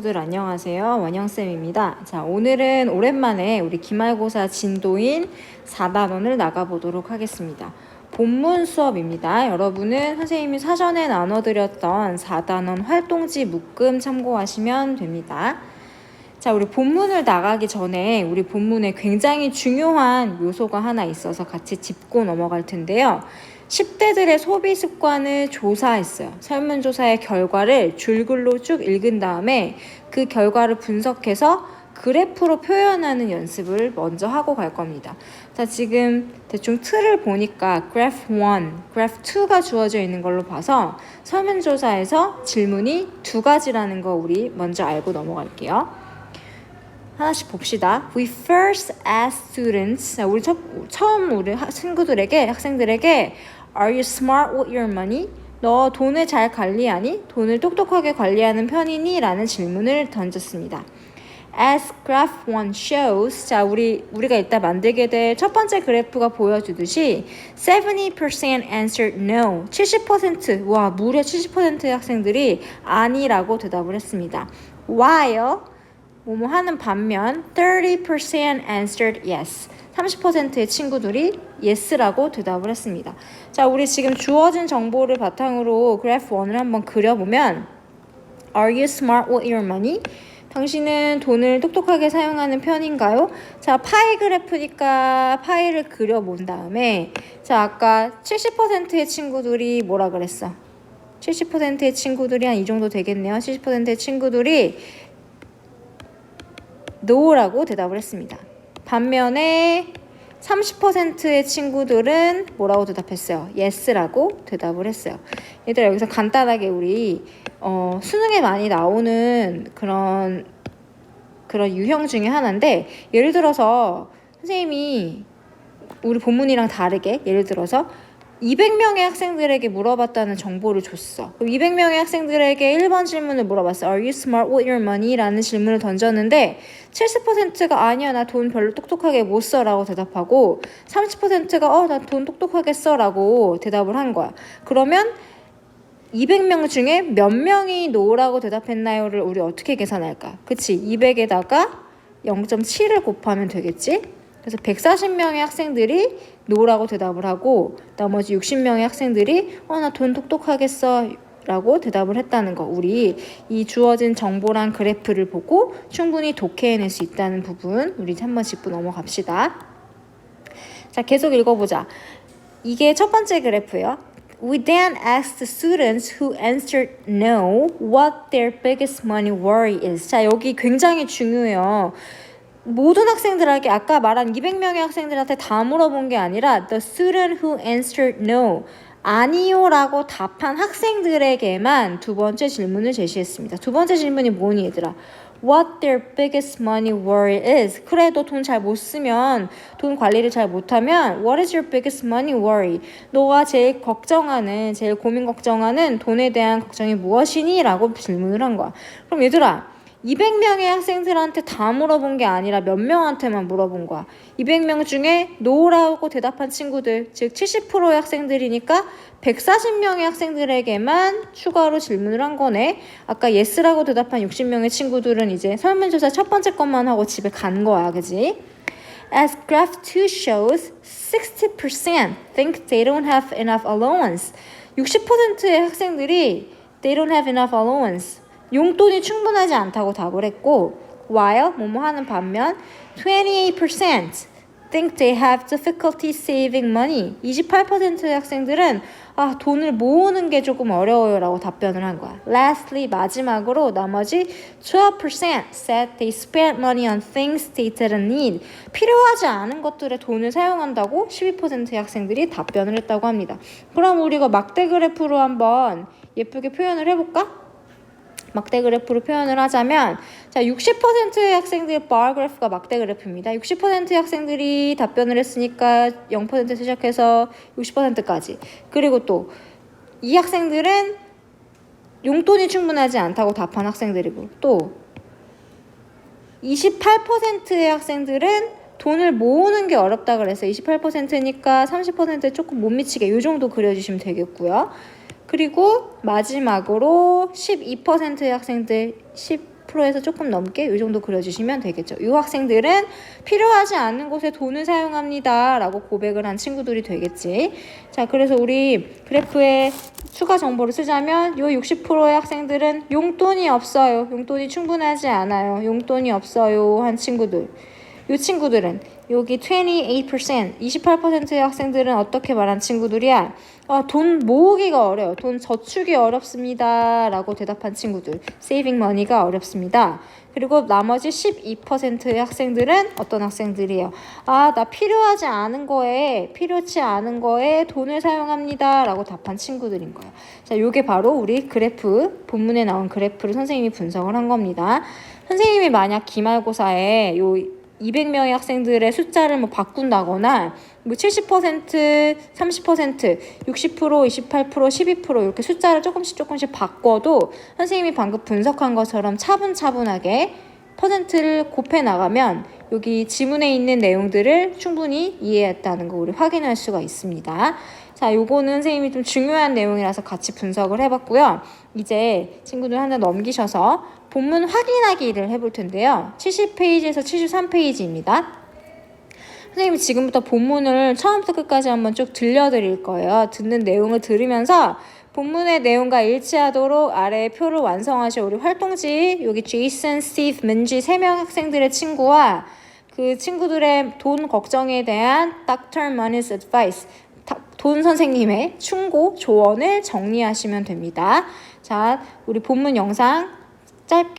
들 안녕하세요. 원영쌤입니다. 자, 오늘은 오랜만에 우리 기말고사 진도인 4단원을 나가보도록 하겠습니다. 본문 수업입니다. 여러분은 선생님이 사전에 나눠드렸던 4단원 활동지 묶음 참고하시면 됩니다. 자, 우리 본문을 나가기 전에 우리 본문에 굉장히 중요한 요소가 하나 있어서 같이 짚고 넘어갈 텐데요. 10대들의 소비 습관을 조사했어요. 설문조사의 결과를 줄글로 쭉 읽은 다음에 그 결과를 분석해서 그래프로 표현하는 연습을 먼저 하고 갈 겁니다. 자, 지금 대충 틀을 보니까 그래프 1, 그래프 2가 주어져 있는 걸로 봐서 설문조사에서 질문이 두 가지라는 거 우리 먼저 알고 넘어갈게요. 하나씩 봅시다. We first asked students. 우리 처음 우리 학생들에게 Are you smart with your money? 너 돈을 잘 관리하니? 돈을 똑똑하게 관리하는 편이니? 라는 질문을 던졌습니다. As graph 1 shows, 자, 우리가 이따 만들게 될 첫 번째 그래프가 보여주듯이 70% answered no. 70%, 와, 무려 70%의 학생들이 아니라고 대답을 했습니다. While 뭐뭐 하는 반면 30% answered yes. 30%의 친구들이 yes라고 대답을 했습니다. 자, 우리 지금 주어진 정보를 바탕으로 그래프 1을 한번 그려보면 Are you smart with your money? 당신은 돈을 똑똑하게 사용하는 편인가요? 자, 파이 그래프니까 파이를 그려본 다음에 자, 아까 70%의 친구들이 뭐라 그랬어? 70%의 친구들이 한 이 정도 되겠네요. 70%의 친구들이 no라고 대답을 했습니다. 반면에 30%의 친구들은 뭐라고 대답했어요? yes라고 대답을 했어요. 얘들아, 여기서 간단하게 우리 수능에 많이 나오는 그런 유형 중에 하나인데, 예를 들어서 선생님이 우리 본문이랑 다르게 예를 들어서 200명의 학생들에게 물어봤다는 정보를 줬어. 그럼 200명의 학생들에게 1번 질문을 물어봤어. Are you smart with your money? 라는 질문을 던졌는데 70%가 아니야, 나 돈 별로 똑똑하게 못 써 라고 대답하고 30%가 나 돈 똑똑하게 써 라고 대답을 한 거야. 그러면 200명 중에 몇 명이 no라고 대답했나요를 우리 어떻게 계산할까? 그치? 200에다가 0.7을 곱하면 되겠지? 그래서 140명의 학생들이 no라고 대답을 하고 나머지 60명의 학생들이 나 돈 똑똑하게 써 라고 대답을 했다는 거. 우리 이 주어진 정보랑 그래프를 보고 충분히 독해해낼 수 있다는 부분 우리 한번 짚고 넘어갑시다. 자, 계속 읽어보자. 이게 첫 번째 그래프예요. We then asked the students who answered no what their biggest money worry is. 자, 여기 굉장히 중요해요. 모든 학생들에게 아까 말한 200명의 학생들한테 다 물어본 게 아니라 the student who answered no, 아니요 라고 답한 학생들에게만 두 번째 질문을 제시했습니다. 두 번째 질문이 뭐니 얘들아? What their biggest money worry is. 그래, 너 돈 잘 못 쓰면, 돈 관리를 잘 못하면 What is your biggest money worry? 너가 제일 고민 걱정하는 돈에 대한 걱정이 무엇이니? 라고 질문을 한 거야. 그럼 얘들아, 200명의 학생들한테 다 물어본 게 아니라 몇 명한테만 물어본 거야. 200명 중에 no라고 대답한 친구들, 즉 70%의 학생들이니까 140명의 학생들에게만 추가로 질문을 한 거네. 아까 yes라고 대답한 60명의 친구들은 이제 설문조사 첫 번째 것만 하고 집에 간 거야. 그지? As graph 2 shows, 60% think they don't have enough allowance. 60%의 학생들이 they don't have enough allowance. 용돈이 충분하지 않다고 답을 했고 while 뭐뭐 하는 반면 28% think they have difficulty saving money. 28%의 학생들은 돈을 모으는 게 조금 어려워요 라고 답변을 한 거야. Lastly, 마지막으로 나머지 12% said they spent money on things they didn't need. 필요하지 않은 것들에 돈을 사용한다고 12%의 학생들이 답변을 했다고 합니다. 그럼 우리가 막대 그래프로 한번 예쁘게 표현을 해볼까? 막대 그래프로 표현을 하자면 자, 60%의 학생들의 bar 그래프가 막대 그래프입니다. 60%의 학생들이 답변을 했으니까 0%에서 시작해서 60%까지. 그리고 또 이 학생들은 용돈이 충분하지 않다고 답한 학생들이고 또 28%의 학생들은 돈을 모으는 게 어렵다 그래서 28%니까 30%에 조금 못 미치게 이 정도 그려주시면 되겠고요. 그리고 마지막으로 12%의 학생들 40%에서 조금 넘게 이 정도 그려주시면 되겠죠. 이 학생들은 필요하지 않은 곳에 돈을 사용합니다 라고 고백을 한 친구들이 되겠지. 자, 그래서 우리 그래프에 추가 정보를 쓰자면 이 60%의 학생들은 용돈이 없어요. 용돈이 충분하지 않아요. 용돈이 없어요 한 친구들. 이 친구들은 여기 28%의 학생들은 어떻게 말한 친구들이야? 돈 모으기가 어려요. 돈 저축이 어렵습니다 라고 대답한 친구들. saving money가 어렵습니다. 그리고 나머지 12%의 학생들은 어떤 학생들이에요? 나 필요치 않은 거에 돈을 사용합니다 라고 답한 친구들인 거예요. 자, 요게 바로 우리 그래프, 본문에 나온 그래프를 선생님이 분석을 한 겁니다. 선생님이 만약 기말고사에 요 200명의 학생들의 숫자를 뭐 바꾼다거나 뭐 70%, 30%, 60%, 28%, 12% 이렇게 숫자를 조금씩 바꿔도 선생님이 방금 분석한 것처럼 차분차분하게 퍼센트를 곱해 나가면 여기 지문에 있는 내용들을 충분히 이해했다는 거 우리 확인할 수가 있습니다. 자, 요거는 선생님이 좀 중요한 내용이라서 같이 분석을 해봤고요. 이제 친구들 하나 넘기셔서 본문 확인하기를 해볼 텐데요. 70페이지에서 73페이지입니다. 선생님이 지금부터 본문을 처음부터 끝까지 한번 쭉 들려드릴 거예요. 듣는 내용을 들으면서 본문의 내용과 일치하도록 아래의 표를 완성하셔. 우리 활동지 여기 제이슨, 스티브, 민지 3명 학생들의 친구와 그 친구들의 돈 걱정에 대한 Dr. Money's advice, 돈 선생님의 충고, 조언을 정리하시면 됩니다. 자, 우리 본문 영상 짧게